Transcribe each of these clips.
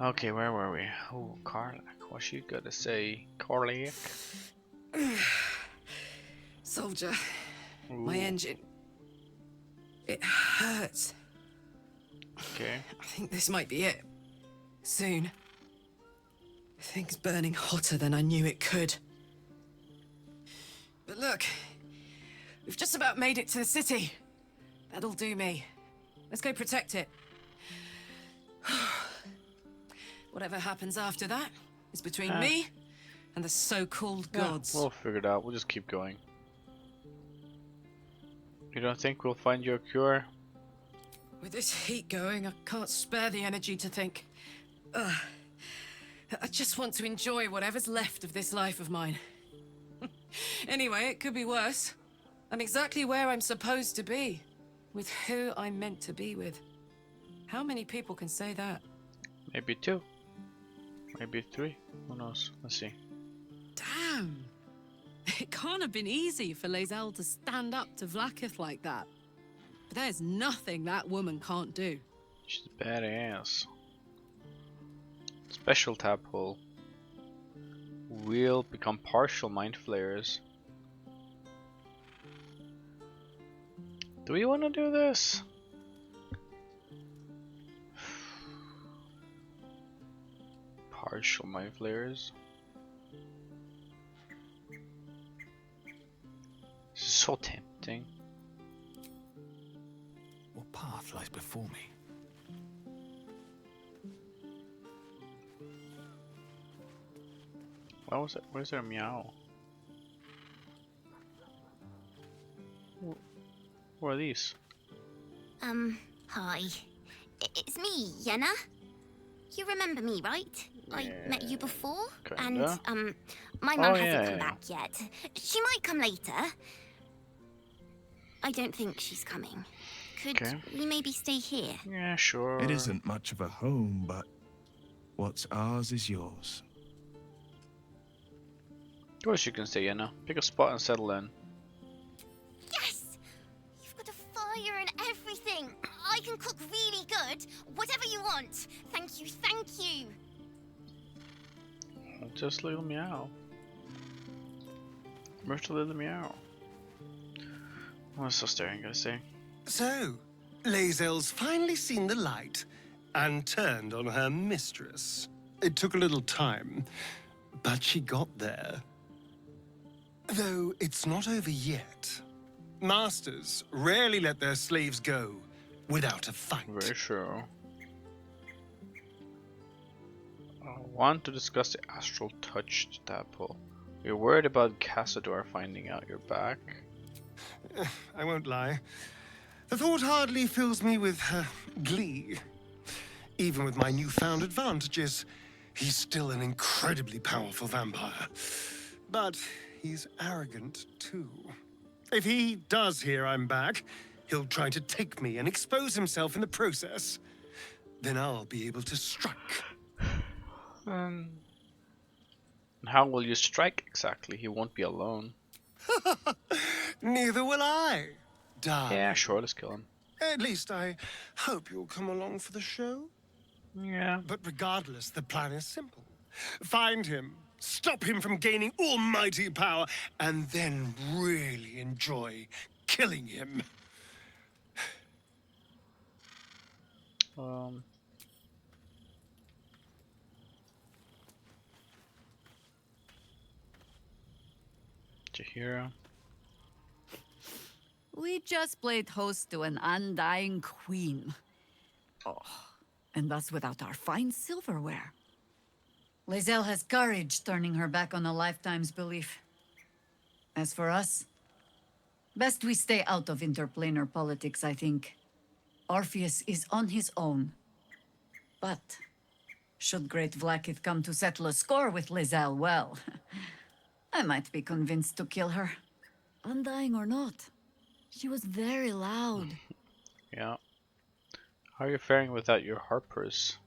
Okay, where were we? Oh, Karlak. What's she gonna say? Karlak? Soldier, my Ooh, engine. It hurts. okay. I think this might be it. Soon. Things burning hotter than I knew it could. But look, we've just about made it to the city. That'll do me. Let's go protect it. Whatever happens after that is between me and the so-called Yeah, gods. we'll figure it out. We'll just keep going. You don't think we'll find your cure? With this heat going, I can't spare the energy to think. Ugh. I just want to enjoy whatever's left of this life of mine. Anyway, it could be worse. I'm exactly where I'm supposed to be. With who I'm meant to be with. How many people can say that? Maybe 2. Maybe 3. Who knows? Let's see. Damn! It can't have been easy for Lae'zel to stand up to Vlaakith like that. But there's nothing that woman can't do. She's badass. Special tadpole. Will become partial mind flayers. Do we want to do this? Partial mind flayers. This is so tempting. What path lies before me? What was it? Where's their meow? What are these? Hi. It's me, Yenna. You remember me, right? I met you before. Kinda. And, my mum hasn't yeah, come yeah. back yet. She might come later. I don't think she's coming. Could Okay. we maybe stay here? Yeah, sure. It isn't much of a home, but what's ours is yours. Of course you can stay, Yenna. Pick a spot and settle in. Yes! You've got a fire and everything. I can cook really good. Whatever you want. Thank you, thank you. Just little meow. Where's the little meow? What's so staring, gonna say? So, Lae'zel's finally seen the light and turned on her mistress. It took a little time, but she got there. Though it's not over yet. Masters rarely let their slaves go without a fight. Very sure. I want to discuss the astral touch tadpole. You're worried about Cassador finding out you're back. I won't lie. The thought hardly fills me with glee. Even with my newfound advantages, he's still an incredibly powerful vampire. But he's arrogant, too. If he does hear I'm back, he'll try to take me and expose himself in the process. Then I'll be able to strike. And how will you strike exactly? He won't be alone. Neither will I, darling. Yeah, sure, let's kill him. At least I hope you'll come along for the show. Yeah. But regardless, the plan is simple. Find him, stop him from gaining almighty power, and then really enjoy killing him. Jahira. We just played host to an undying queen. Oh, and that's without our fine silverware. Lae'zel has courage turning her back on a lifetime's belief. As for us, best we stay out of interplanar politics, I think. Orpheus is on his own. But should Great Vlaakith come to settle a score with Lae'zel, well, I might be convinced to kill her. Undying or not. She was very loud. Yeah. How are you faring without your harpers?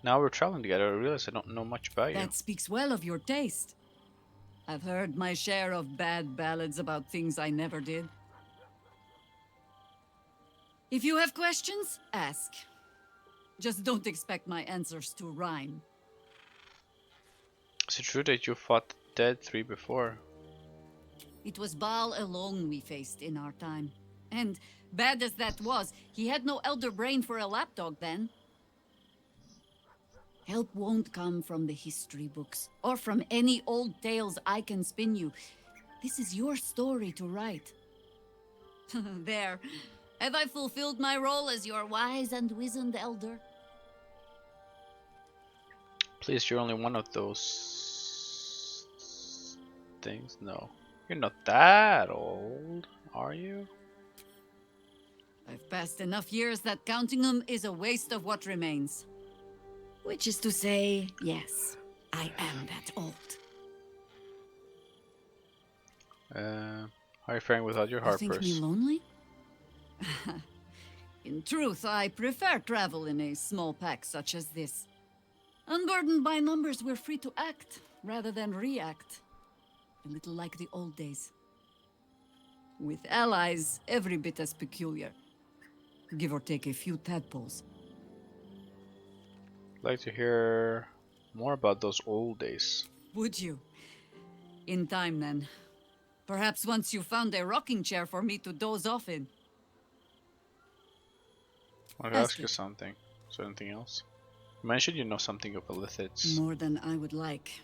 Now we're traveling together, I realize I don't know much about you. That speaks well of your taste. I've heard my share of bad ballads about things I never did. If you have questions, ask. Just don't expect my answers to rhyme. Is it true that you fought the dead three before? It was Baal alone we faced in our time. And, bad as that was, he had no elder brain for a lapdog then. Help won't come from the history books, or from any old tales I can spin you. This is your story to write. There. Have I fulfilled my role as your wise and wizened elder? Please, you're only one of those things. No, you're not that old, are you? I've passed enough years that counting them is a waste of what remains. Which is to say, yes, I am that old. How are you faring without your You think me harpers? lonely? In truth, I prefer travel in a small pack such as this. Unburdened by numbers, we're free to act rather than react. A little like the old days. With allies, every bit as peculiar. Give or take a few tadpoles. I'd like to hear more about those old days. Would you? In time, then. Perhaps once you found a rocking chair for me to doze off in. I'll Ask ask you it. something. Is there anything else? You mentioned you know something of Illithids. More than I would like.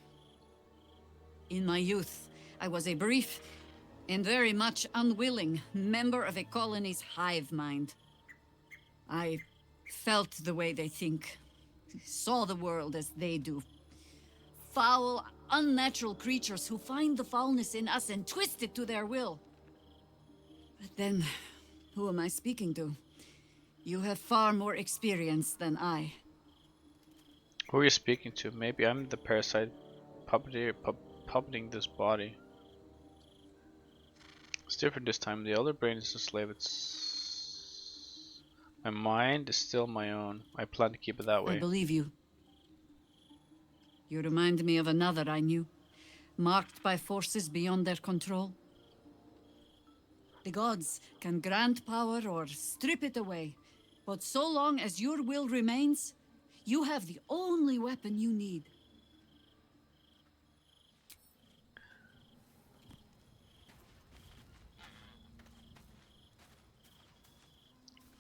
In my youth, I was a brief and very much unwilling member of a colony's hive mind. I felt the way they think, saw the world as they do. Foul, unnatural creatures who find the foulness in us and twist it to their will. But then, who am I speaking to? You have far more experience than I. Who are you speaking to? Maybe I'm the parasite puppeting this body. It's different this time. The elder brain is a slave. My mind is still my own. I plan to keep it that I way. believe you. You remind me of another I knew, marked by forces beyond their control. The gods can grant power or strip it away, but so long as your will remains, you have the only weapon you need.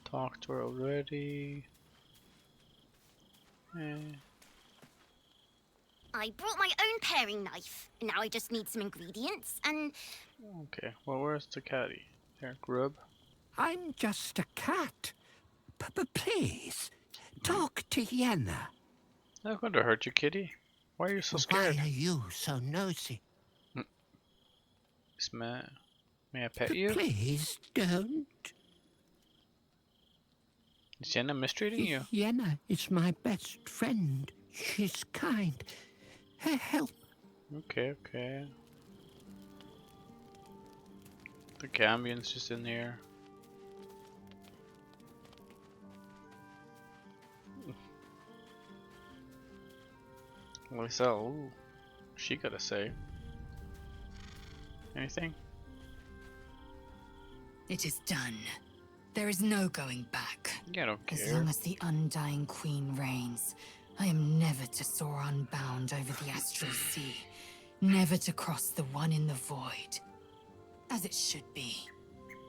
Talked to her already. I brought my own paring knife. Now I just need some ingredients and... Okay, well, where's the caddy? There, grub. I'm just a cat. But please, talk to Yenna. Not going to hurt you, kitty. Why are you so Why scared? are you so nosy? May I pet you? Please don't. Is Jenna mistreating you? Yenna is my best friend. She's kind. Help. Okay. The Gambian's just in here. Lisa, ooh, she got to say. Anything? It is done. There is no going back. Yeah, I don't As care. long as the Undying Queen reigns, I am never to soar unbound over the astral sea, never to cross the one in the void. As it should be.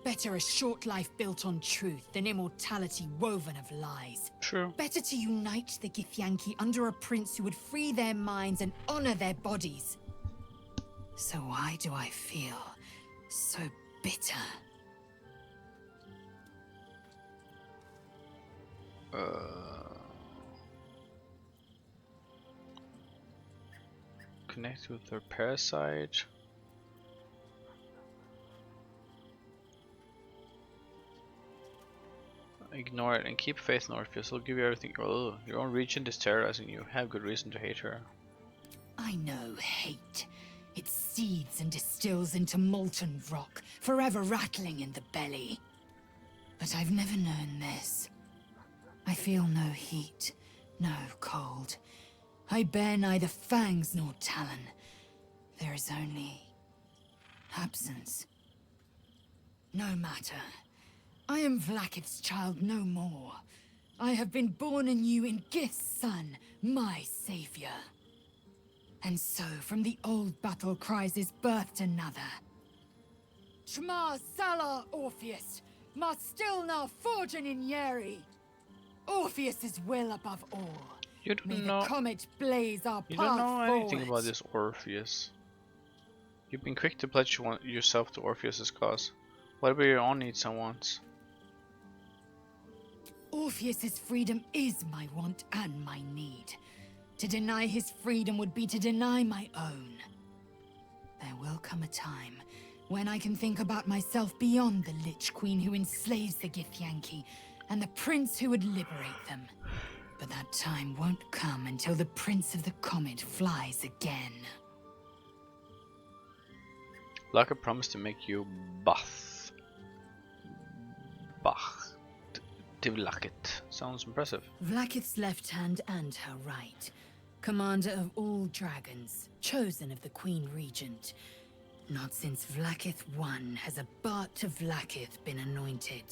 Better a short life built on truth than immortality woven of lies. True. Better to unite the Githyanki under a prince who would free their minds and honor their bodies. So why do I feel so bitter? Connect with their parasite. Ignore it and keep faith in Orpheus. He'll give you everything. Oh, your own region is terrorizing you. Have good reason to hate her. I know hate. It seeds and distills into molten rock, forever rattling in the belly. But I've never known this. I feel no heat, no cold. I bear neither fangs nor talon. There is only absence. No matter. I am Vlaakith's child no more. I have been born anew in Gith's son, my savior. And so, from the old battle cries is birthed another. Shma Salar Orpheus, ma stilna forging in Yeri. Orpheus's will above all. You May don't the know. comet blaze our You path don't know anything forward. about this Orpheus. You've been quick to pledge yourself to Orpheus's cause. What about your own needs and wants? Orpheus's freedom is my want and my need. To deny his freedom would be to deny my own. There will come a time when I can think about myself beyond the Lich Queen who enslaves the Githyanki and the prince who would liberate them. But that time won't come until the Prince of the Comet flies again. Laka promised to make you Bath. Bach. Tivlakit. Sounds impressive. Vlakith's left hand and her right. Commander of all dragons, chosen of the Queen Regent. Not since Vlakith I has a Bart of Vlakith been anointed.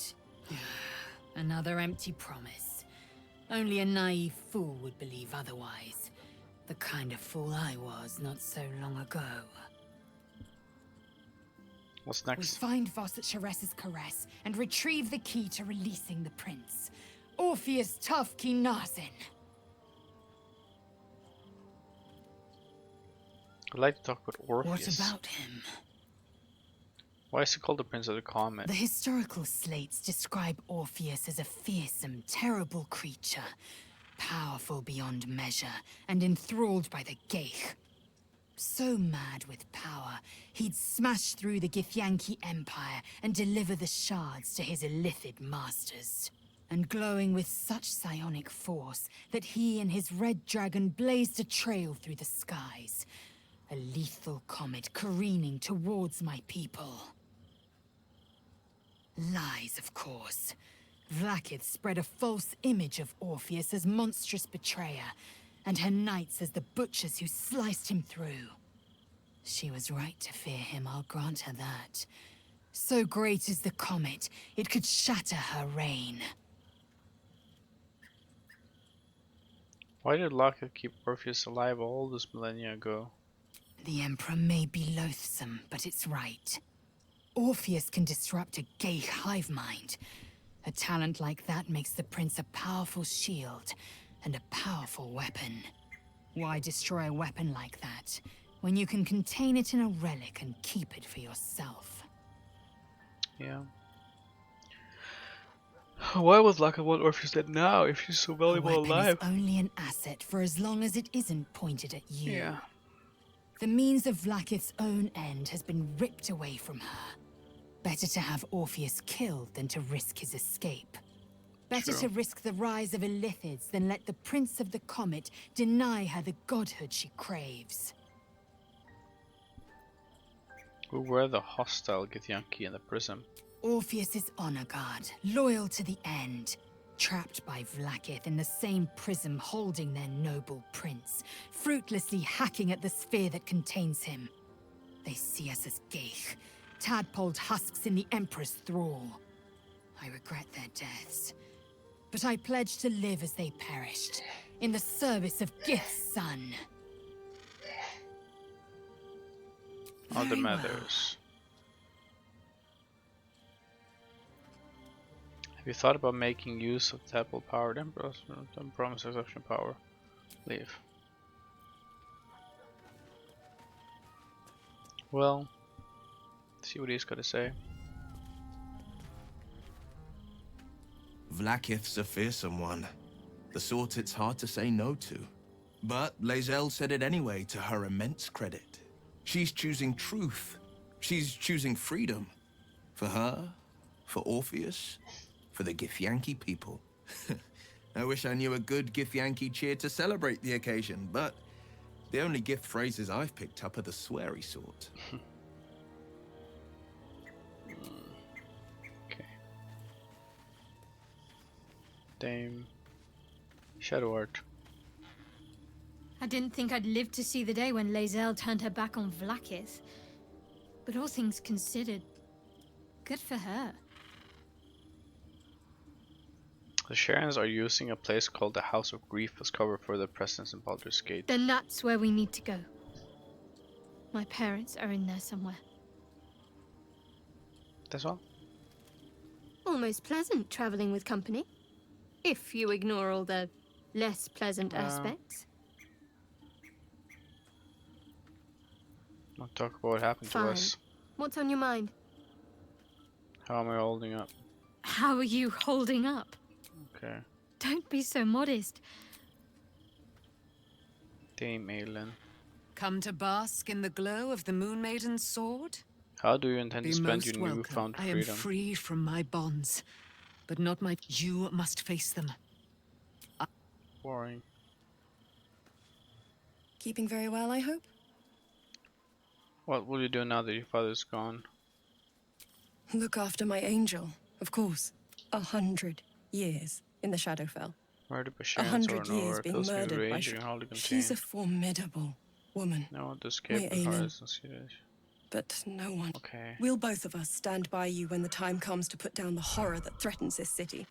Another empty promise. Only a naive fool would believe otherwise. The kind of fool I was not so long ago. What's We next? find Voss at Shares's caress and retrieve the key to releasing the prince. Orpheus Tough Kinazin. I'd like to talk about Orpheus. What about him? Why is he called the Prince of the Comet? The historical slates describe Orpheus as a fearsome, terrible creature, powerful beyond measure, and enthralled by the Geich. So mad with power, he'd smash through the Githyanki Empire and deliver the shards to his illithid masters. And glowing with such psionic force that he and his red dragon blazed a trail through the skies. A lethal comet careening towards my people. Lies, of course. Vlakith spread a false image of Orpheus as monstrous betrayer, and her knights as the butchers who sliced him through. She was right to fear him, I'll grant her that. So great is the comet, it could shatter her reign. Why did Laka keep Orpheus alive all this millennia ago? The Emperor may be loathsome, but it's right. Orpheus can disrupt a gay hive mind. A talent like that makes the prince a powerful shield and a powerful weapon. Why destroy a weapon like that when you can contain it in a relic and keep it for yourself? Yeah. Why was Laka want Orpheus dead now if he's so A valuable weapon alive? is only an asset for as long as it isn't pointed at you. Yeah. The means of Vlakith's own end has been ripped away from her. Better to have Orpheus killed than to risk his escape. Better True. to risk the rise of illithids than let the Prince of the Comet deny her the godhood she craves. Who were the hostile Githyanki in the prison? Orpheus's honor guard, loyal to the end. Trapped by Vlakith in the same prism holding their noble prince, fruitlessly hacking at the sphere that contains him. They see us as Geich, tadpoled husks in the Emperor's thrall. I regret their deaths, but I pledge to live as they perished, in the service of Gith's son. Other Very well. matters. Have you thought about making use of tadpole powered Emperors and promise exception power? Leave. Well, see what he's got to say. Vlakith's a fearsome one. The sort it's hard to say no to. But Lae'zel said it anyway, to her immense credit. She's choosing truth. She's choosing freedom. For her, for Orpheus, for the Githyanki people. I wish I knew a good Githyanki cheer to celebrate the occasion, but the only gift phrases I've picked up are the sweary sort. Okay. Dame Shadow Art. I didn't think I'd live to see the day when Lae'zel turned her back on Vlakith. But all things considered, good for her. The Sharons are using a place called the House of Grief as cover for their presence in Baldur's Gate. Then that's where we need to go. My parents are in there somewhere. That's all? Almost pleasant traveling with company. If you ignore all the less pleasant aspects. I'll talk about what happened to Fine. us. What's on your mind? How am I holding up? How are you holding up? Okay. Don't be so modest. Dame Aelin. Come to bask in the glow of the Moon Maiden's sword? How do you intend to Be spend most your welcome. newfound I am freedom? free from my bonds, but not my... You must face them. Boring. Keeping very well, I hope? What will you do now that your father's gone? Look after my angel, of course. 100 years in the Shadowfell. Murdered by 100 Sharons or years nowhere. being Fills me with murdered by rage and hardly contain. She's a formidable woman. No one to escape We're with Aelin. hearts and Swedish. But no one. Okay. We'll both of us stand by you when the time comes to put down the horror that threatens this city.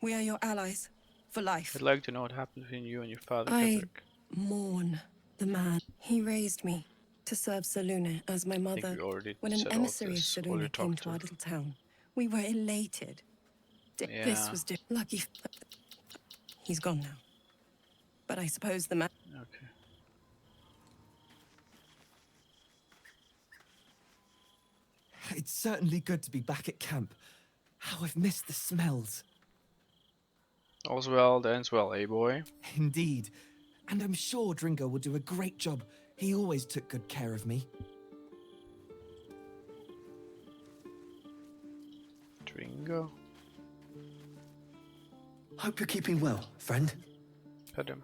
We are your allies for life. I'd like to know what happened between you and your father, I Ketherick. mourn the man. He raised me to serve Selûne as my I mother. think we already When an said all emissary of this. All you Selûne came talked to our little town, we were elated. Yeah. This was lucky. He's gone now. But I suppose the man. Okay. It's certainly good to be back at camp. How I've missed the smells. All's well that ends well, eh, boy? Indeed. And I'm sure Dringo will do a great job. He always took good care of me. Dringo. Hope you're keeping well, friend. Pet him.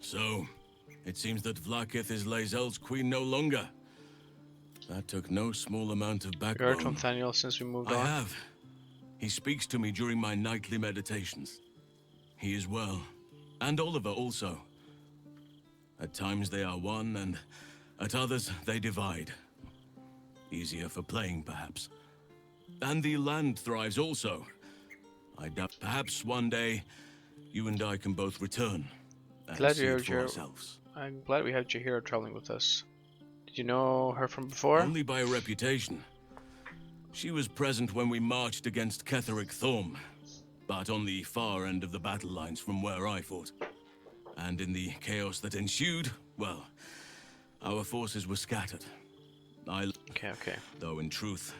So, it seems that Vlaakith is Lae'zel's queen no longer. That took no small amount of You heard from backbone. Thaniel since we moved I on? have. He speaks to me during my nightly meditations. He is well. And Oliver also. At times they are one, and at others they divide. Easier for playing, perhaps. And the land thrives also. I doubt perhaps one day you and I can both return and Glad see you it heard for your. ourselves. I'm glad we have Jahira traveling with us. Did you know her from before? Only by reputation. She was present when we marched against Ketherick Thorm, but on the far end of the battle lines from where I fought. And in the chaos that ensued, well, our forces were scattered. Okay. Though in truth,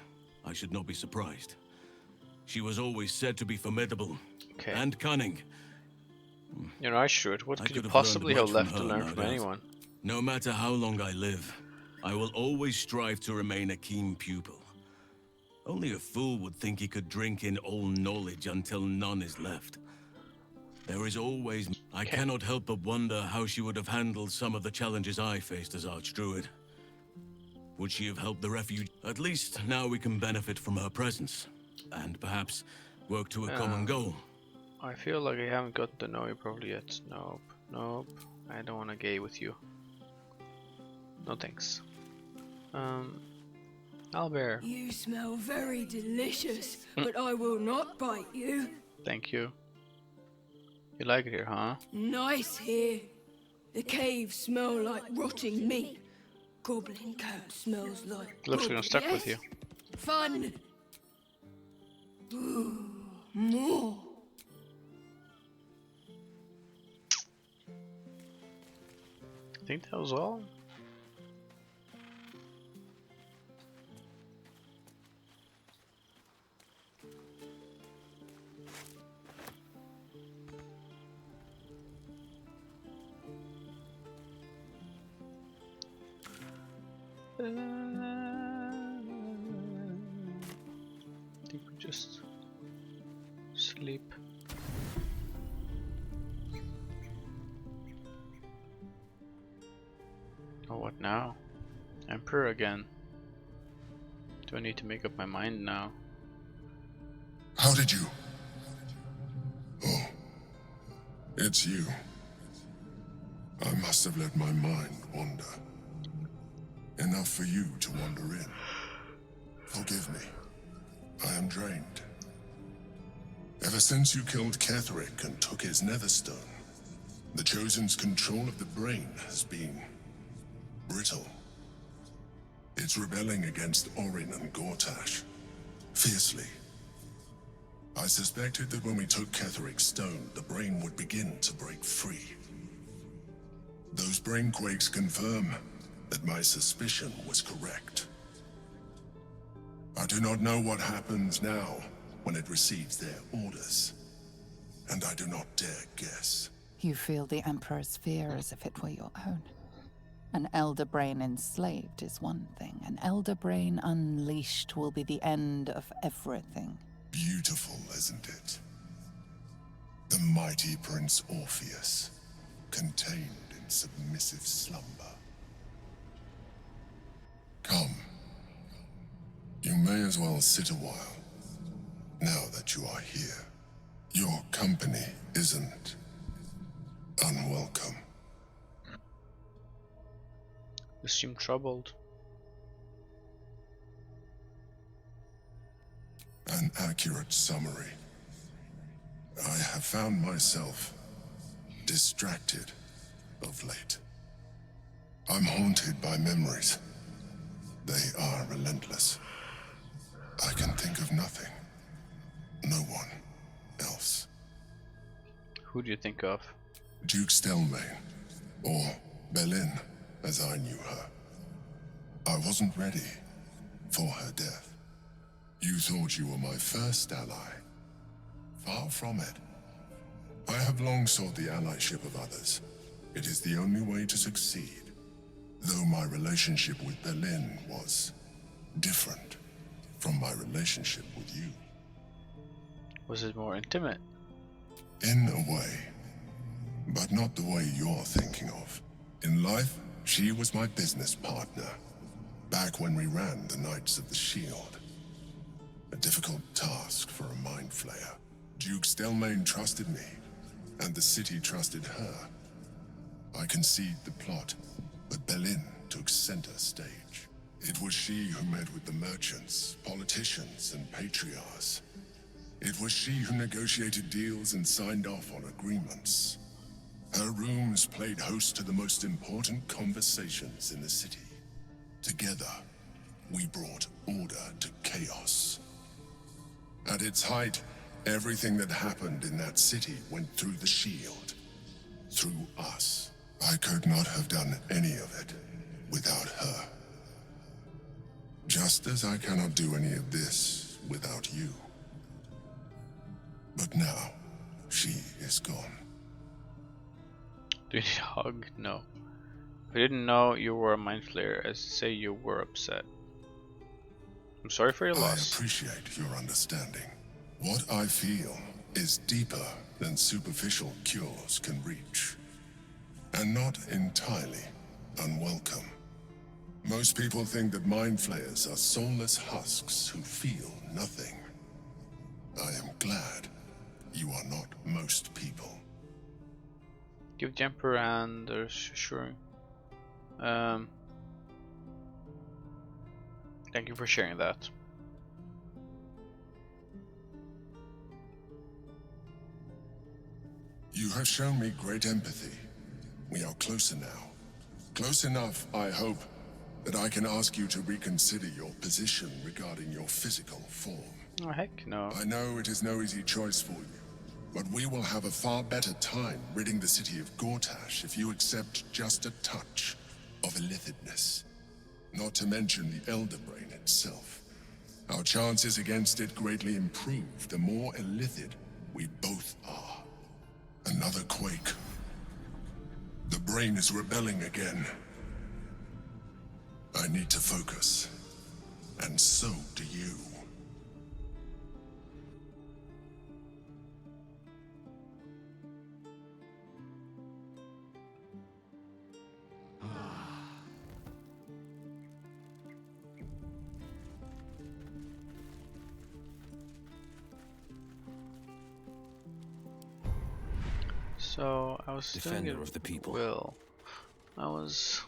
I should not be surprised. She was always said to be formidable and cunning. You know, I should. What I could you could have possibly learned have much left from to her, learn no from doubt. anyone? No matter how long I live, I will always strive to remain a keen pupil. Only a fool would think he could drink in all knowledge until none is left. There is always... I cannot help but wonder how she would have handled some of the challenges I faced as Archdruid. Would she have helped the refuge? At least now we can benefit from her presence, and perhaps work to a common goal. I feel like I haven't got to know you properly yet. Nope. I don't want to gay with you. No thanks. Albert. You smell very delicious, but I will not bite you. Thank you. You like it here, huh? Nice here. The caves smell like rotting meat. Goblin camp smells like Looks like I'm stuck with yes? you. Fun. Ooh, more. I think that was all. I think we just sleep. Oh, what now? Emperor again. Do I need to make up my mind now? How did you? Oh, it's you. I must have let my mind wander. Enough for you to wander in. Forgive me. I am drained. Ever since you killed Ketheric and took his Netherstone, the Chosen's control of the brain has been brittle. It's rebelling against Orin and Gortash, fiercely. I suspected that when we took Ketheric's stone, the brain would begin to break free. Those brain quakes confirm that my suspicion was correct. I do not know what happens now when it receives their orders, and I do not dare guess. You feel the Emperor's fear as if it were your own. An Elder Brain enslaved is one thing. An Elder Brain unleashed will be the end of everything. Beautiful, isn't it? The mighty Prince Orpheus, contained in submissive slumber. Come. You may as well sit a while, now that you are here. Your company isn't unwelcome. You seem troubled. An accurate summary. I have found myself distracted of late. I'm haunted by memories. They are relentless. I can think of nothing. No one else. Who do you think of? Duke Stelmane, or Belin, as I knew her. I wasn't ready for her death. You thought you were my first ally. Far from it. I have long sought the allyship of others. It is the only way to succeed. Though my relationship with Belin was different from my relationship with you. Was it more intimate? In a way, but not the way you're thinking of. In life, she was my business partner, back when we ran the Knights of the Shield. A difficult task for a mind flayer. Duke Stelmane trusted me, and the city trusted her. I concede the plot, but Belin took center stage. It was she who met with the merchants, politicians, and patriarchs. It was she who negotiated deals and signed off on agreements. Her rooms played host to the most important conversations in the city. Together, we brought order to chaos. At its height, everything that happened in that city went through the shield. Through us. I could not have done any of it without her. Just as I cannot do any of this without you. But now, she is gone. Do you need a hug? No. If I didn't know you were a mind flayer, I'd say you were upset. I'm sorry for your loss. I appreciate your understanding. What I feel is deeper than superficial cures can reach. And not entirely unwelcome. Most people think that mind flayers are soulless husks who feel nothing. I am glad you are not most people. Give the Emperor and sure. Thank you for sharing that. You have shown me great empathy. We are closer now. Close enough, I hope, that I can ask you to reconsider your position regarding your physical form. Oh, heck no. I know it is no easy choice for you, but we will have a far better time ridding the city of Gortash if you accept just a touch of illithidness. Not to mention the Elder Brain itself. Our chances against it greatly improve the more illithid we both are. Another quake. The brain is rebelling again. I need to focus. And so do you. So I was Defender of the people. Will. I was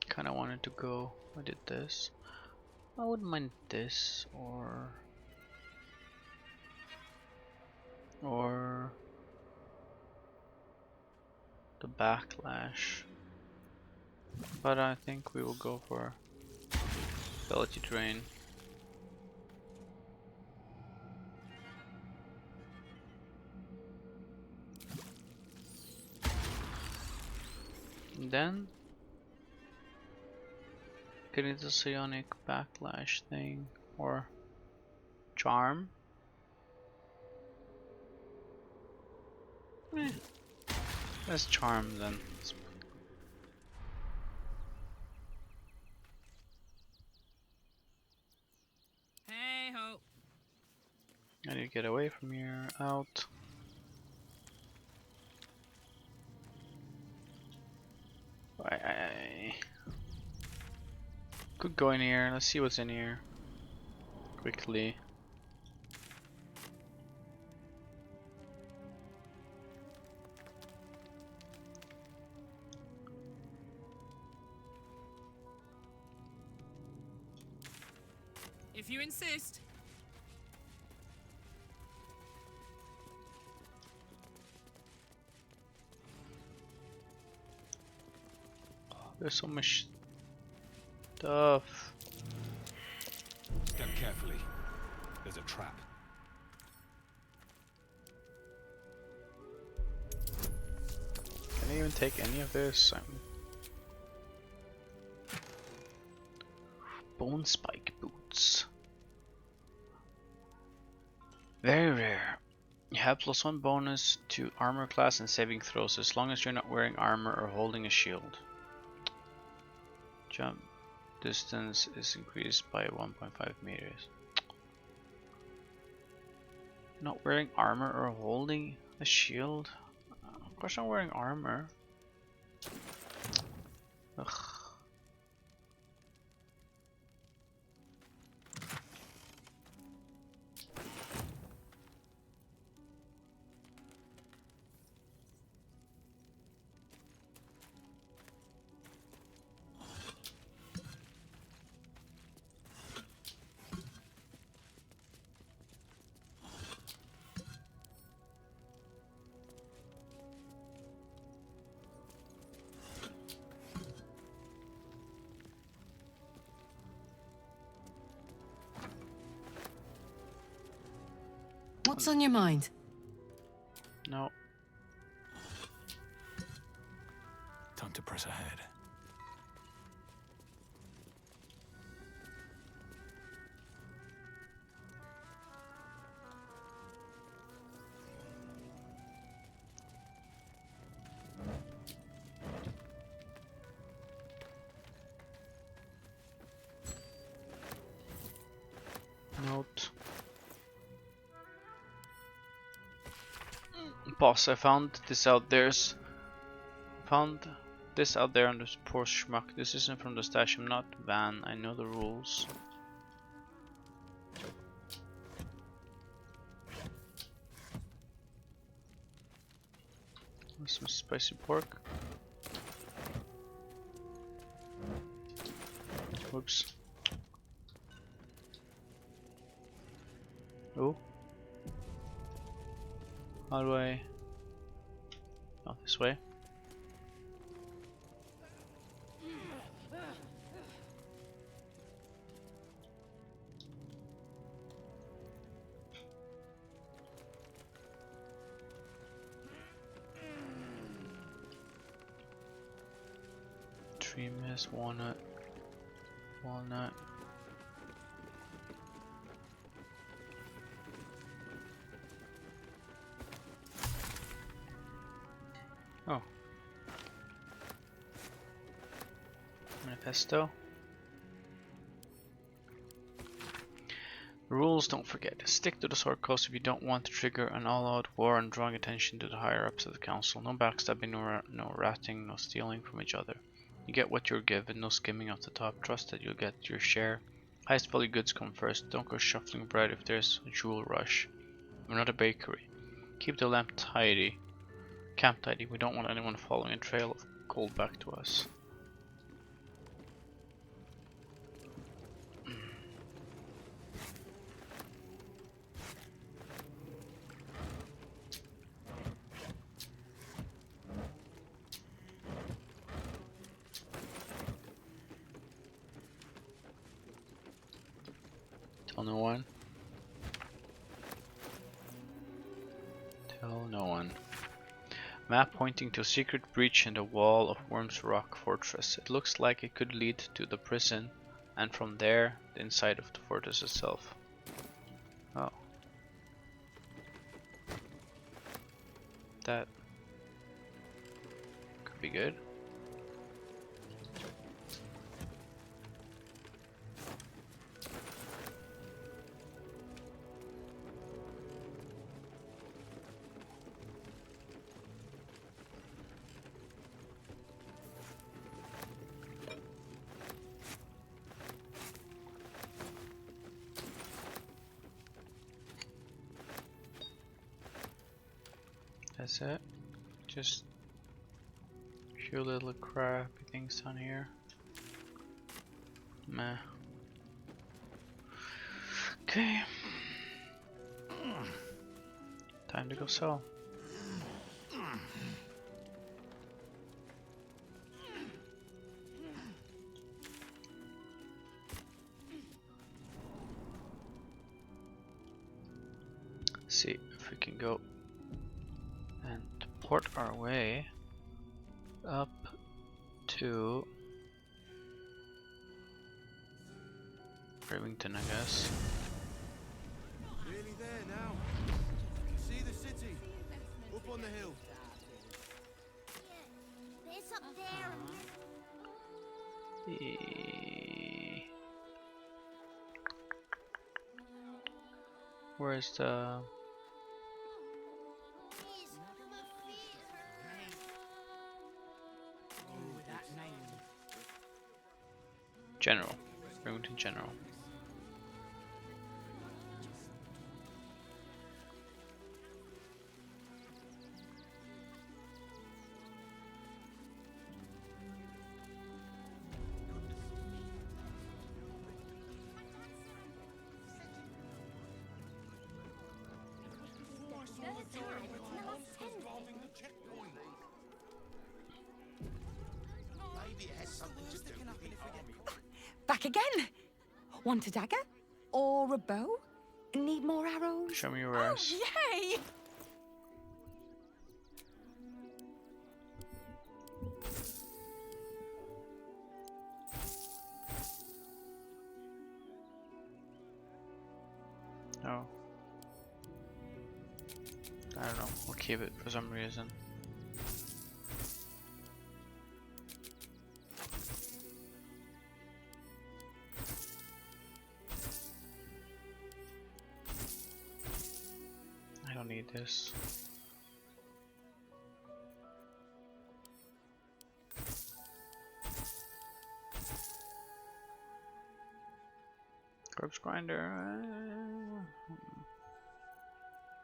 kind of wanted wanted to go. I did this. I wouldn't mind this or the backlash. But I think we will go for ability drain. And then getting the psionic backlash thing or charm. Let's charm then. Hey ho. I need to get away from here. Out. I could go in here. Let's see what's in here quickly. If you insist. There's so much stuff. Step carefully. There's a trap. Can I even take any of this? Bone spike boots. Very rare. You have +1 bonus to armor class and saving throws as long as you're not wearing armor or holding a shield. Jump distance is increased by 1.5 meters. Not wearing armor or holding a shield? Of course I'm wearing armor. Ugh. What's on your mind? No. Time to press ahead. Note. Boss, I found this out there. Found this out there on this poor schmuck. This isn't from the stash. I'm not Van. I know the rules. Some spicy pork. Whoops. Oh. How do I? Not this way. Tree mist, walnut, walnut. Oh. Manifesto. Rules, don't forget. Stick to the sword coast if you don't want to trigger an all-out war and drawing attention to the higher-ups of the council. No backstabbing, no ratting, no stealing from each other. You get what you're given, no skimming off the top. Trust that you'll get your share. Highest value goods come first. Don't go shuffling bread if there's a jewel rush. We're not a bakery. Keep the lamp tidy. Camp tidy. We don't want anyone following a trail of gold back to us. Tell no one. Tell no one. Map pointing to a secret breach in the wall of Worm's Rock Fortress. It looks like it could lead to the prison, and from there, the inside of the fortress itself. Oh. That could be good. That's it. Just a few little crappy things down here. Meh. Okay. Time to go sell. See if we can go and port our way up to Remington, I guess. Nearly there now. See the city up on the hill. Yeah, it's up there. Where's the General? Remington General. Back again? Want a dagger? Or a bow? Need more arrows? Show me your wares. Oh, yay! No. I don't know. We'll keep it for some reason. I don't need this. Corpse grinder.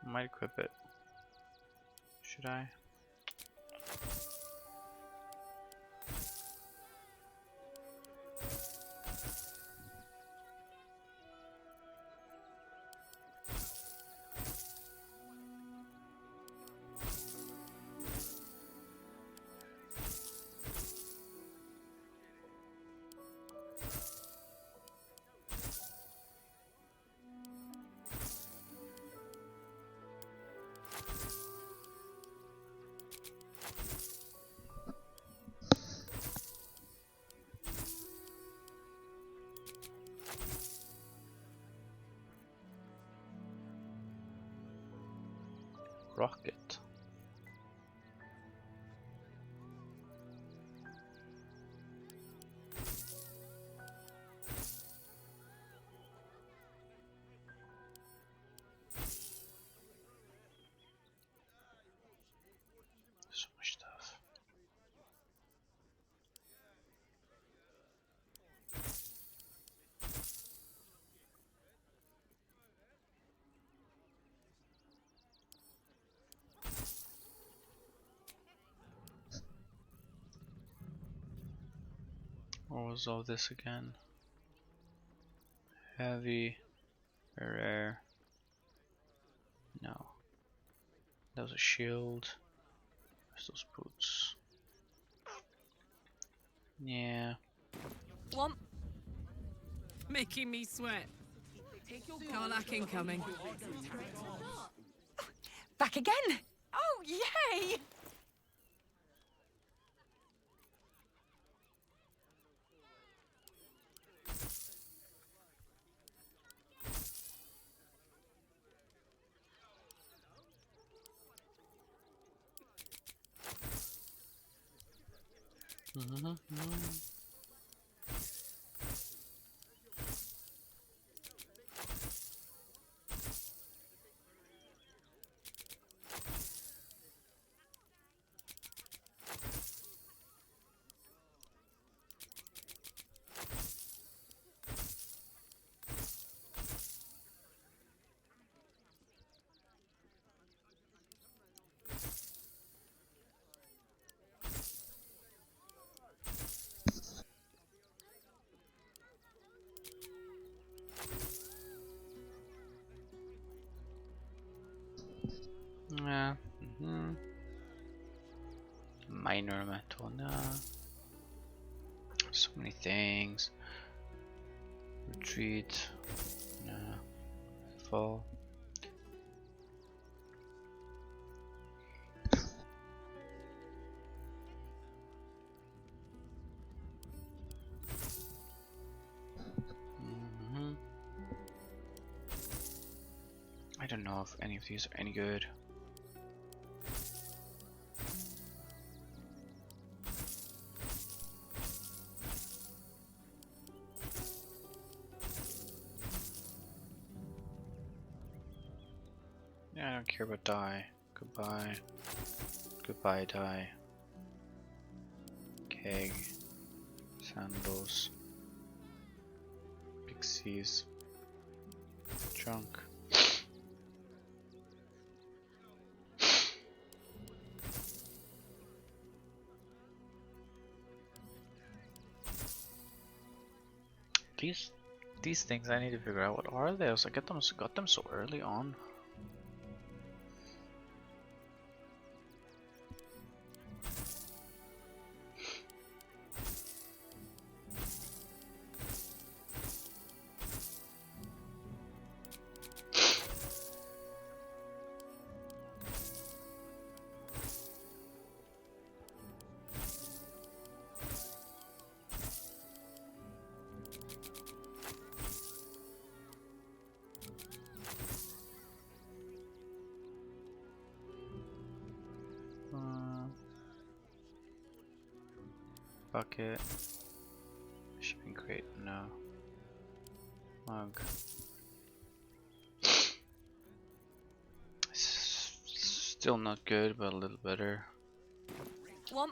Might equip it. Should I? Rocket. So much stuff. What was all this again? Heavy, rare. No. That was a shield. There's those boots. Yeah. Womp. Making me sweat. Karlach incoming. Back again! Oh, yay! Yeah. Minor metal, no. So many things. Retreat, no. Fall. I don't know if any of these are any good. Yeah, I don't care about die. Goodbye. Goodbye, die. Keg. Sandals. Pixies. Junk. These things I need to figure out what are they. I was like, got them so early on. Bucket. Shipping crate, no. Mug. Still not good, but a little better. One.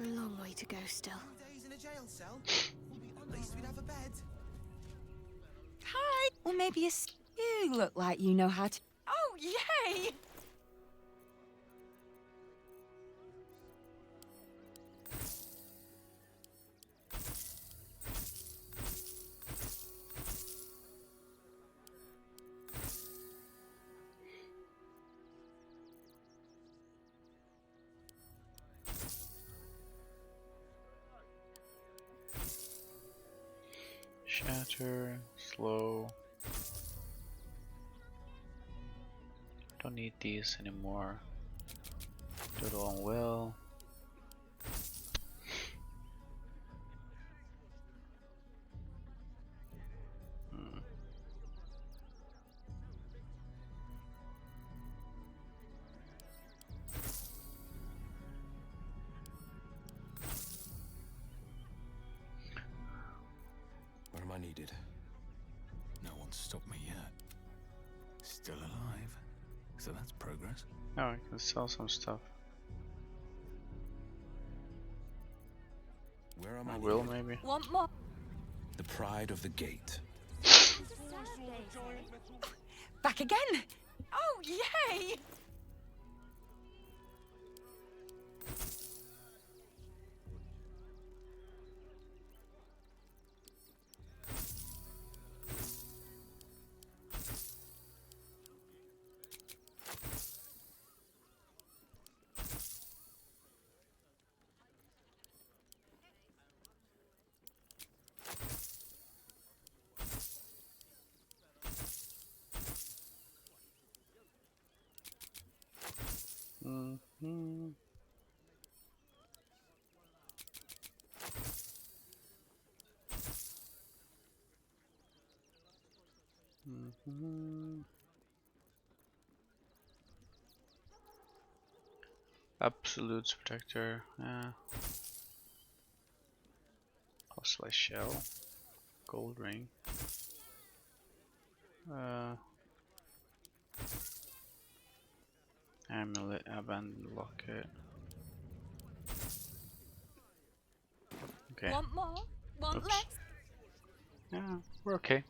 A long way to go still. Days in a jail cell? At least we'd have a bed. Hi! Or maybe you look like you know how to... Oh, yay! Shatter, slow. Don't need these anymore. Do it all well. Where am I needed? No one's stopped me yet. Still alive. So that's progress. Oh, I can sell some stuff. Where am I will maybe. Want more? The pride of the gate. Back again! Oh, yay! Hmm. Mhm. Absolutes protector, yeah. Costly shell, gold ring. Amulet, abandoned locket. Okay. Want more? Want Oops. less? Yeah, we're okay.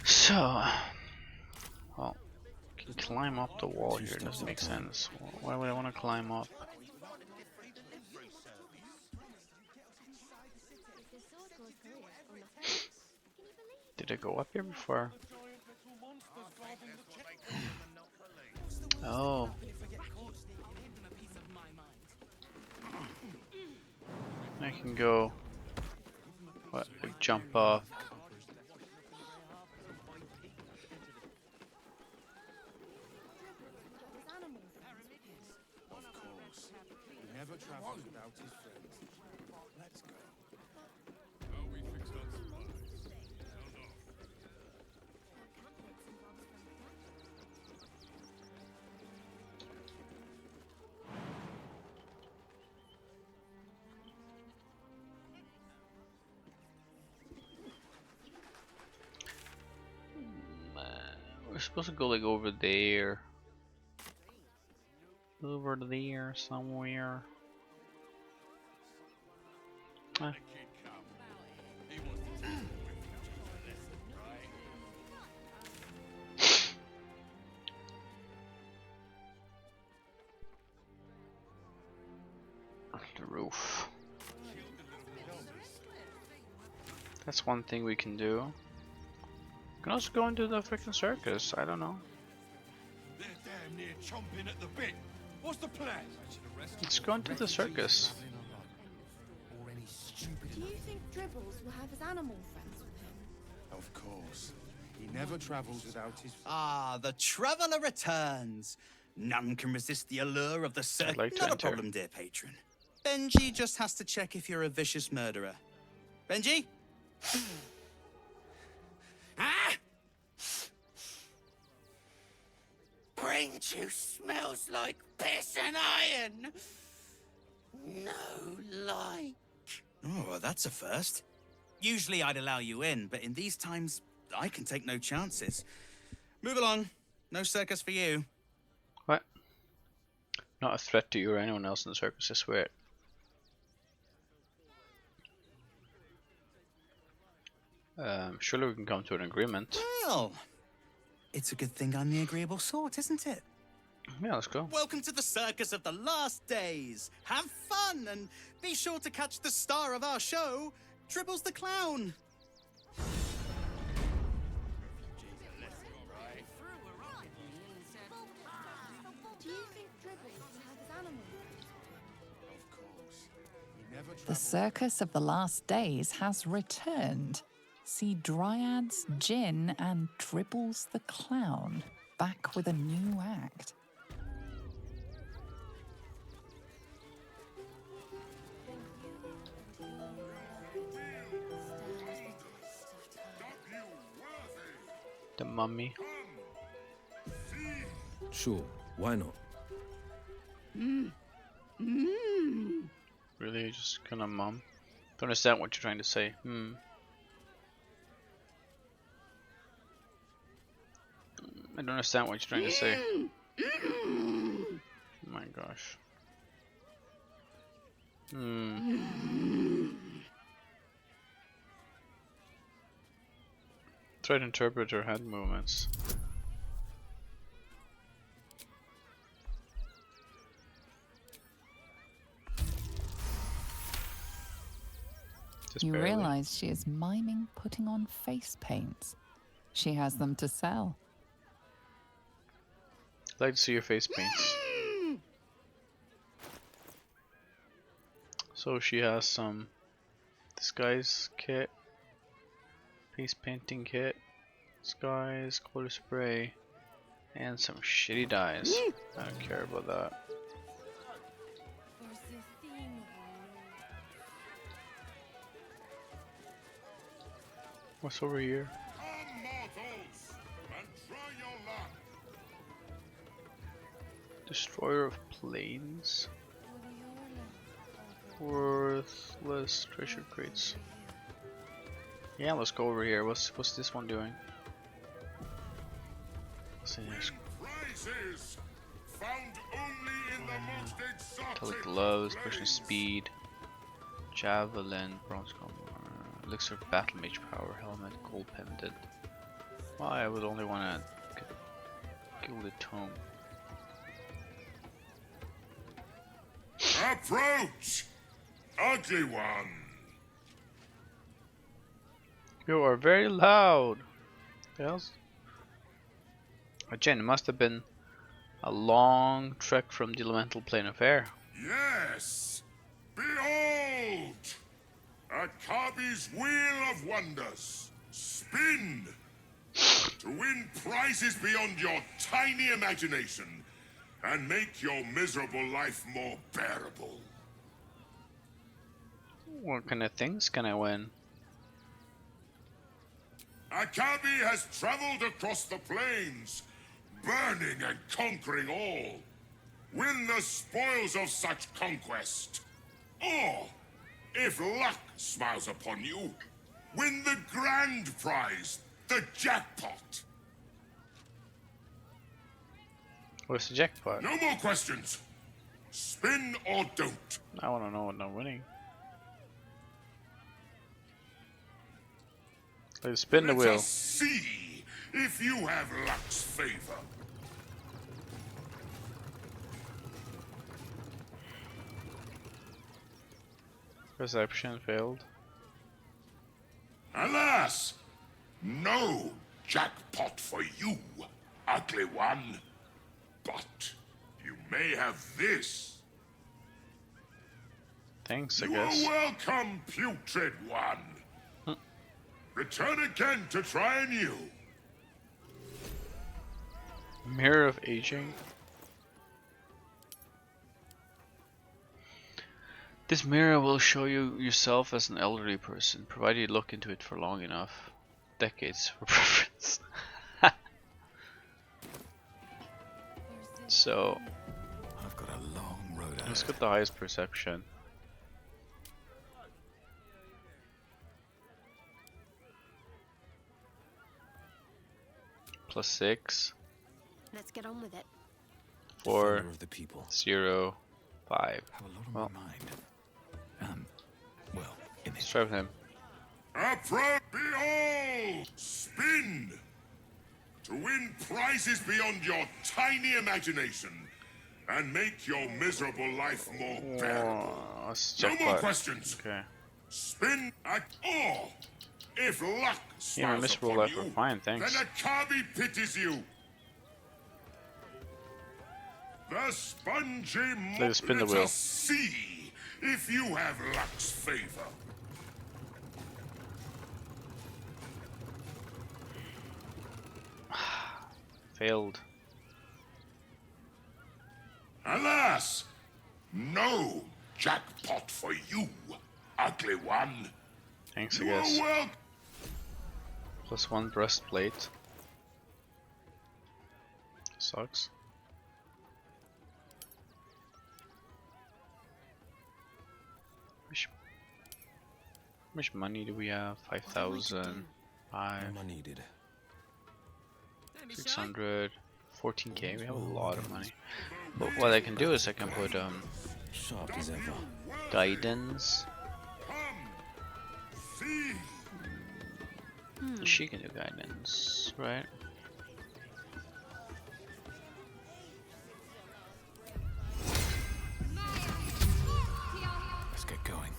So, well, can climb up the wall here. Doesn't make sense. Why would I want to climb up? Did I go up here before? Oh. I can go, what, like jump off. Of course. He never travels without his friends. Let's go. We're supposed to go like over there. Over there somewhere. Ah. The roof. That's one thing we can do. We can also go into the freaking circus. I don't know. They're damn near chomping at the bit. What's the plan? Let's go into the circus. Do you think Dribbles will have his animal friends with him? Of course. He never travels without his... Ah, the traveller returns. None can resist the allure of the circus. like to Not a enter. problem, dear patron. Benji just has to check if you're a vicious murderer. Benji? Ah! Brain juice smells like piss and iron. No like. Oh, well, that's a first. Usually I'd allow you in, but in these times, I can take no chances. Move along. No circus for you. What? Not a threat to you or anyone else in the circus, I swear. Surely we can come to an agreement. Well, it's a good thing I'm the agreeable sort, isn't it? Yeah, let's go. Welcome to the circus of the last days. Have fun and be sure to catch the star of our show, Dribbles the Clown. Do you think Dribbles will have his animal friends with him? Of course. He never The circus of the last days has returned. See Dryads, Jinn, and Dribbles the Clown back with a new act. The mummy. Sure, why not? Really, you're just gonna mum? Don't understand what you're trying to say. I don't understand what you're trying to say. Oh my gosh. Try to interpret her head movements. Just You barely. realize she is miming putting on face paints. She has them to sell. I'd like to see your face paints. So she has some disguise kit, face painting kit, disguise, color spray, and some shitty dyes. I don't care about that. What's over here? Come, mortals, and try your luck. Destroyer of planes. Worthless treasure crates. Yeah, let's go over here. What's this one doing? What's in here? Prizes found only in the most exotic. Metallic gloves, personal speed, javelin, bronze armor, elixir of battle mage power, helmet, gold pendant. Well, I would only want to gilded tome. Approach, ugly one. You are very loud. Else? Again, it must have been a long trek from the elemental plane of air. Yes, behold, Akabi's wheel of wonders. Spin to win prizes beyond your tiny imagination and make your miserable life more bearable. What kind of things can I win? Akabi has traveled across the plains, burning and conquering all. Win the spoils of such conquest. Or, if luck smiles upon you, win the grand prize, the jackpot. What's the jackpot? No more questions. Spin or don't. I want to know what I'm winning. Let's spin the Let wheel. us see if you have luck's favor. Perception failed. Alas, no jackpot for you, ugly one. But you may have this. Thanks, I You guess. are welcome, putrid one. Return again to try anew. Mirror of Aging. This mirror will show you yourself as an elderly person, provided you look into it for long enough. Decades for preference. So, I've got a long road ahead. let's get the highest perception. +6. Let's get on with it. 4, Defender of the people. 0, 5. Have a lot on Well, my mind. Well, in let's try with him. Approach, behold, spin to win prizes beyond your tiny imagination and make your miserable life more bearable. Let's No check more what. questions. Okay. Spin at all. If luck Yeah, my smiles miserable upon life you, were fine, thanks. then Akabi pities you. The spongy Let us spin the Let wheel. us see if you have luck's favor. Failed. Alas, no jackpot for you, ugly one. Thanks, I You are guess. welcome. +1 breastplate. Sucks. How much money do we have? 5,000. 5. Am I needed? 600. 14k. We have a lot of money. But what I can do is I can put Sharp as ever. guidance. See. She can do guidance, right? Let's get going.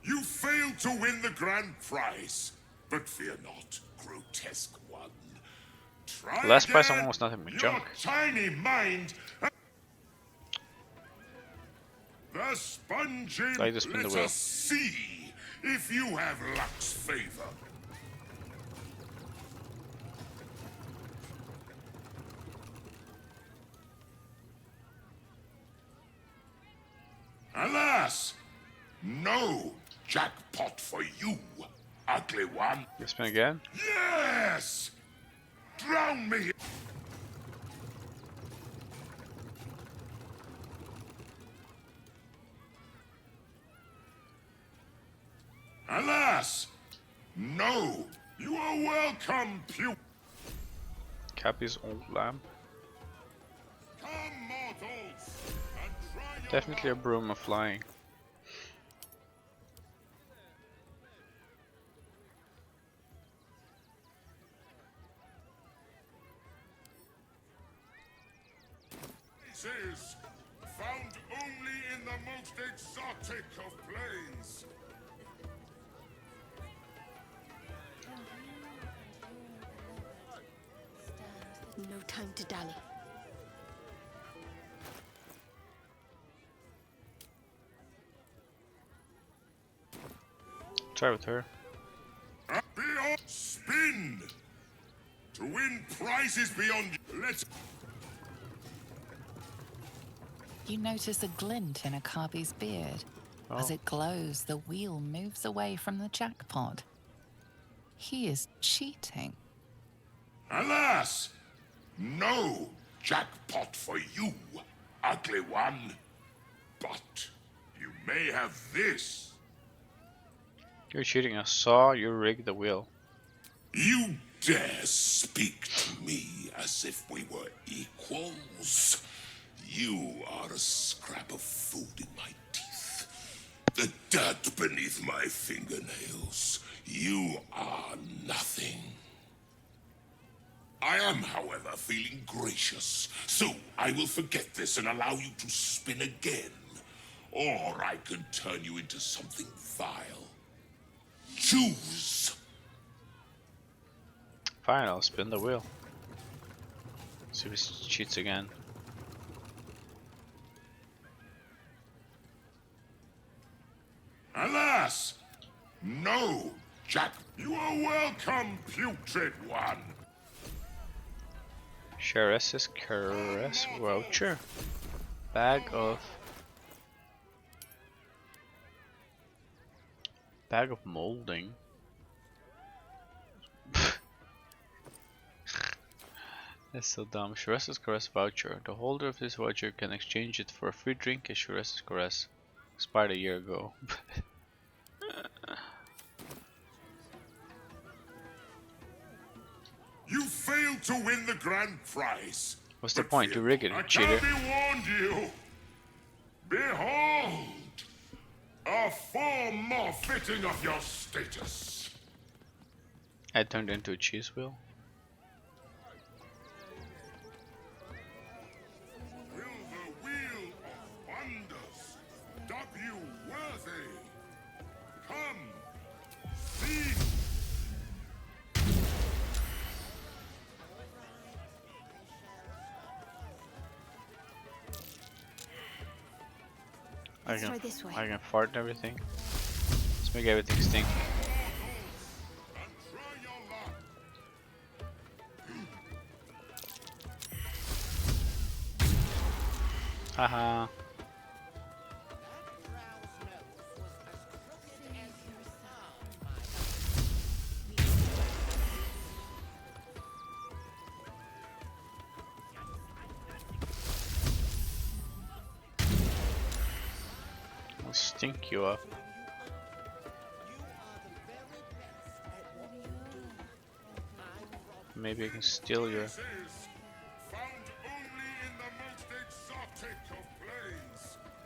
You failed to win the grand prize, but fear not, grotesque one. Try The last prize again. almost nothing but Your junk. tiny mind. The spongy. Like to spin the Let wheel. us see if you have luck's favor. Alas, no jackpot for you, ugly one. You spin again? Yes! Drown me! Alas! No! You are welcome, Cappy's old lamp. Come, mortals! Definitely a broom of flying. Is found only in the most exotic of plains. No time to dally. Try with her. Beyond spin! To win prizes beyond... Let's... You notice a glint in Akabi's beard. As it glows, the wheel moves away from the jackpot. He is cheating. Alas! No jackpot for you, ugly one. But you may have this. You're cheating. I saw you rig the wheel. You dare speak to me as if we were equals? You are a scrap of food in my teeth. The dirt beneath my fingernails. You are nothing. I am, however, feeling gracious, so I will forget this and allow you to spin again. Or I can turn you into something vile. Choose! Fine, I'll spin the wheel. See if he cheats again. Alas! No, Jack. You are welcome, putrid one. Sheres's caress voucher. Bag of molding. That's so dumb. Sheres's caress voucher. The holder of this voucher can exchange it for a free drink at Sheres's caress. Expired a year ago. You failed to win the grand prize. What's the point? You rig it, you cheater. Akabi warned you. Behold, a form more fitting of your status. I turned into a cheese wheel. Will the wheel of wonders dub you worthy? Come, see. Let's try this way. I can fart and everything. Let's make everything stink. Haha. I'll stink you up. Maybe I can steal your...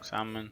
salmon.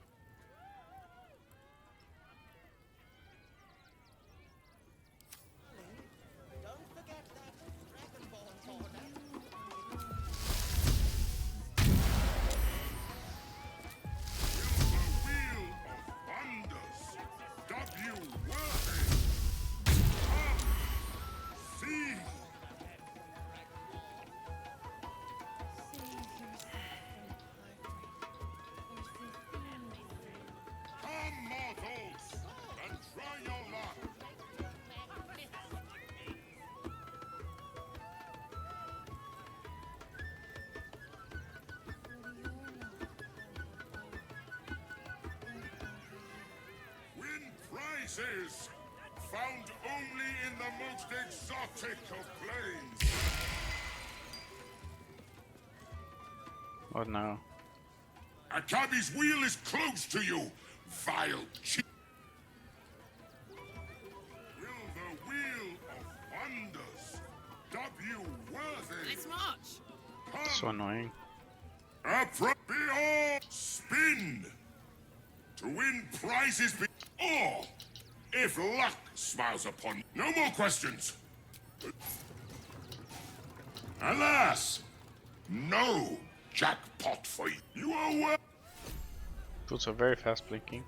Prizes found only in the most exotic of planes. Oh no. Akabi's wheel is close to you, vile cheat. Will the wheel of wonders dub you worthy? Let's march. So annoying. Beyond spin to win prizes. Or if luck smiles upon you, no more questions. Alas, no jackpot for you. You are well. Boots are very fast blinking.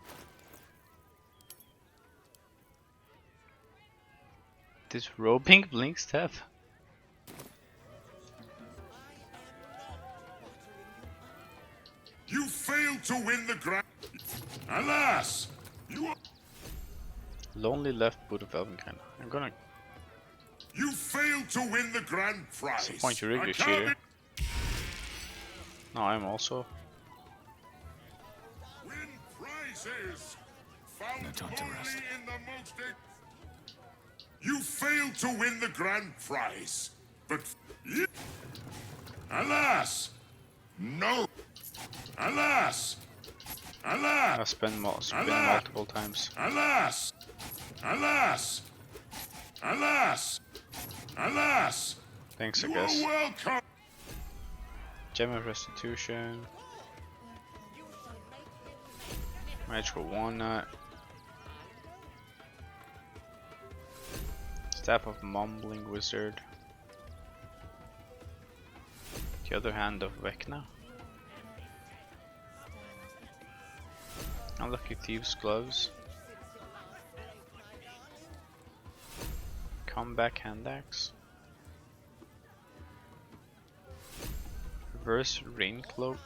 This roping blink step. You failed to win the grand. Alas, you are. Lonely left boot of Elvenkind. I'm gonna. You failed to win the grand prize. Disappoint you, really, cheater. No, I'm also. Win prizes. Found No time to rest. only in the most. You failed to win the grand prize, but alas, no. Alas! Alas! I spent multiple times. Alas! Alas! Alas! Alas! Thanks, I You guess. are welcome. Gem of Restitution. Magical Walnut. Staff of Mumbling Wizard. The other hand of Vecna. Unlucky Thieves' Gloves. Comeback Hand Axe. Reverse Rain Cloak.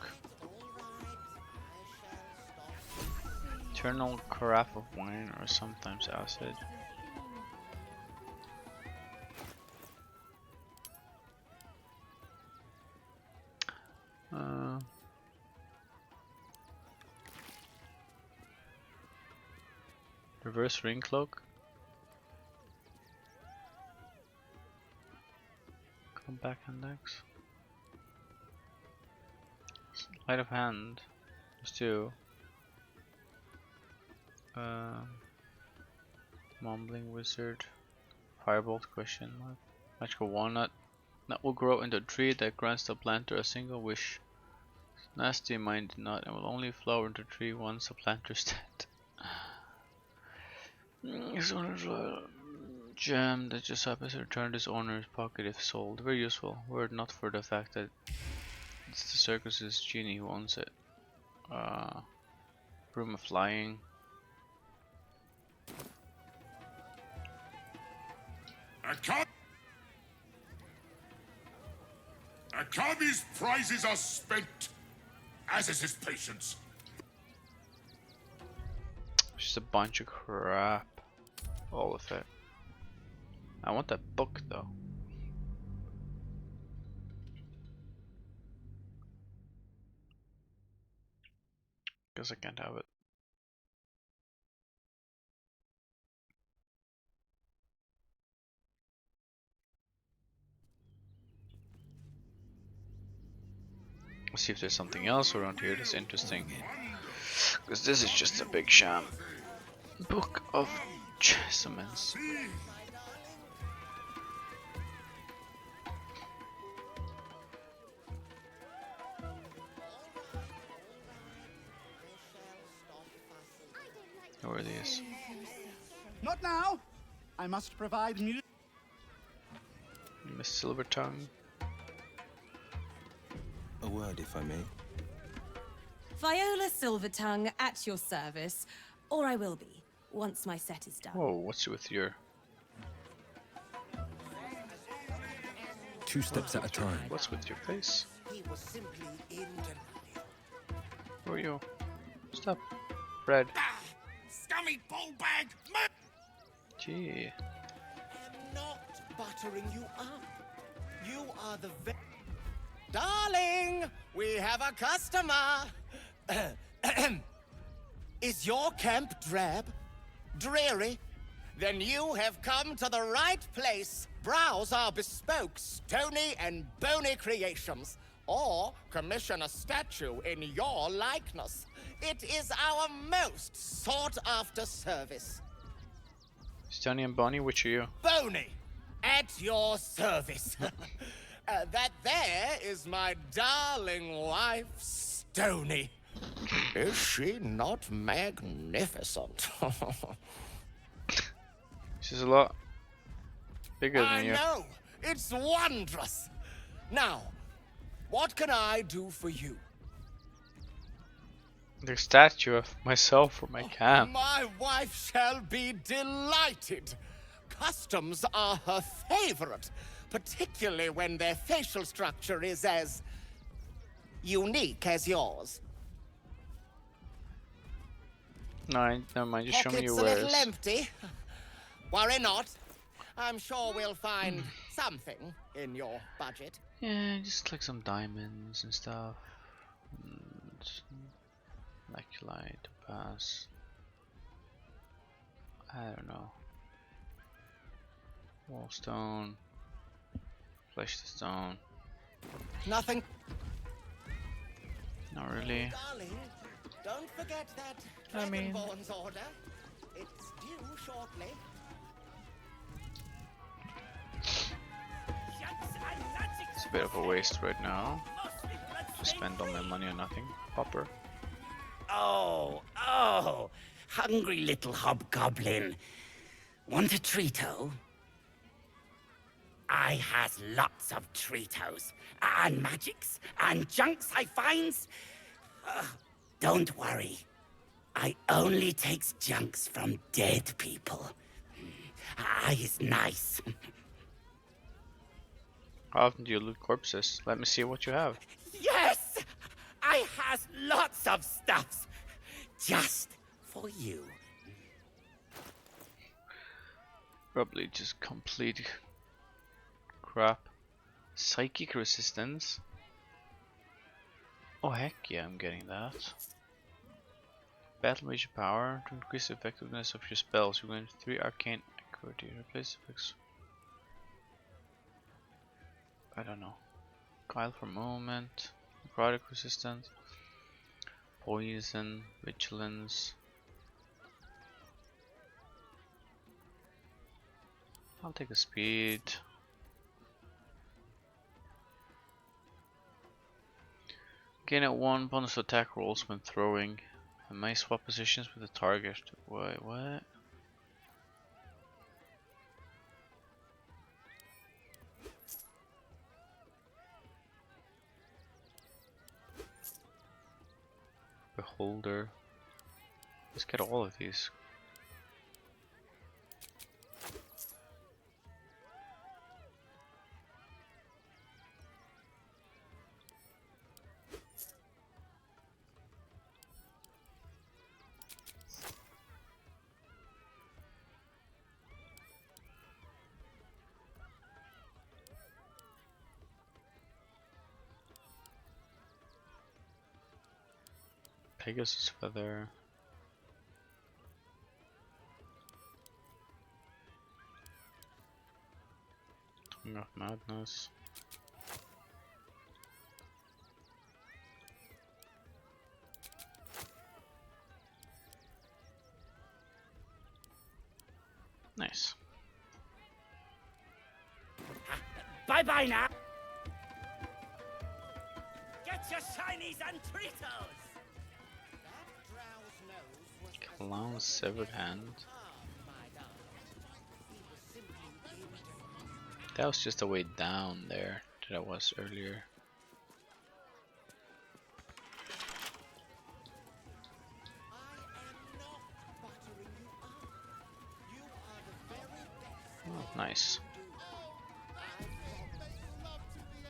Eternal Carafe of Wine, or sometimes Acid. Reverse Ring Cloak. Come back index. Light of Hand. There's two. Mumbling Wizard. Firebolt question mark. Magical Walnut. Nut will grow into a tree that grants the planter a single wish. Nasty minded nut and will only flower into a tree once the planter is dead. This owner's gem that just happens to return to its owner's pocket if sold. Very useful. Were it not for the fact that it's the circus's genie who owns it. Room of Flying. Akabi's prizes are spent, as is his patience. Just a bunch of crap. All of it. I want that book though. Guess I can't have it. Let's see if there's something else around here that's interesting. Because this is just a big sham. Book of Chassaments. Where are these? Not now. I must provide music. Miss Silvertongue. A word, if I may. Viola Silvertongue at your service, or I will be, once my set is done. Whoa, what's with your... 2 steps at a time. What's with your face? Who are you? Stop. Red. Scummy ballbag! Gee. Not buttering you up. You are the Darling, we have a customer. Is your camp drab, dreary, Then you have come to the right place. Browse our bespoke, stony and bony creations, or commission a statue in your likeness. It is our most sought-after service. Stony and Bonnie, which are you? Bony, at your service. That there is my darling wife, Stony. Is she not magnificent? She's a lot bigger than you. I know! It's wondrous! Now, what can I do for you? The statue of myself for my camp. My wife shall be delighted. Customs are her favorite, particularly when their facial structure is as unique as yours. No, never mind. Just show me your Pockets a wares. little empty. Worry not. I'm sure we'll find something in your budget. Yeah, just like some diamonds and stuff. And Light pass. I don't know. Wallstone. Flesh the stone. Nothing. Not really. Darling, don't forget that I mean- Dragonborn's order. It's due shortly. It's a bit of a waste right now to spend all my money on nothing. Popper. Oh, hungry little hobgoblin. Want a treato? I has lots of treatos, and magics, and junks I finds. Don't worry, I only takes junks from dead people. I is nice. How often do you loot corpses? Let me see what you have. Yes, I has lots of stuffs, just for you. Probably just complete crap. Psychic resistance. Oh heck yeah, I'm getting that. Battle mage power to increase the effectiveness of your spells. You're going to 3 arcane accuracy. Replace effects. I don't know. Guile for movement. Necrotic resistance. Poison. Vigilance. I'll take a speed. Gain at 1 bonus attack rolls when throwing. And may swap positions with the target. Wait, what? Beholder. Let's get all of these. Pegasus feather. Tongue of madness. Nice. Bye-bye now. Get your shinies and treatos. Clown's severed hand. That was just a way down there that I was earlier. Oh, nice.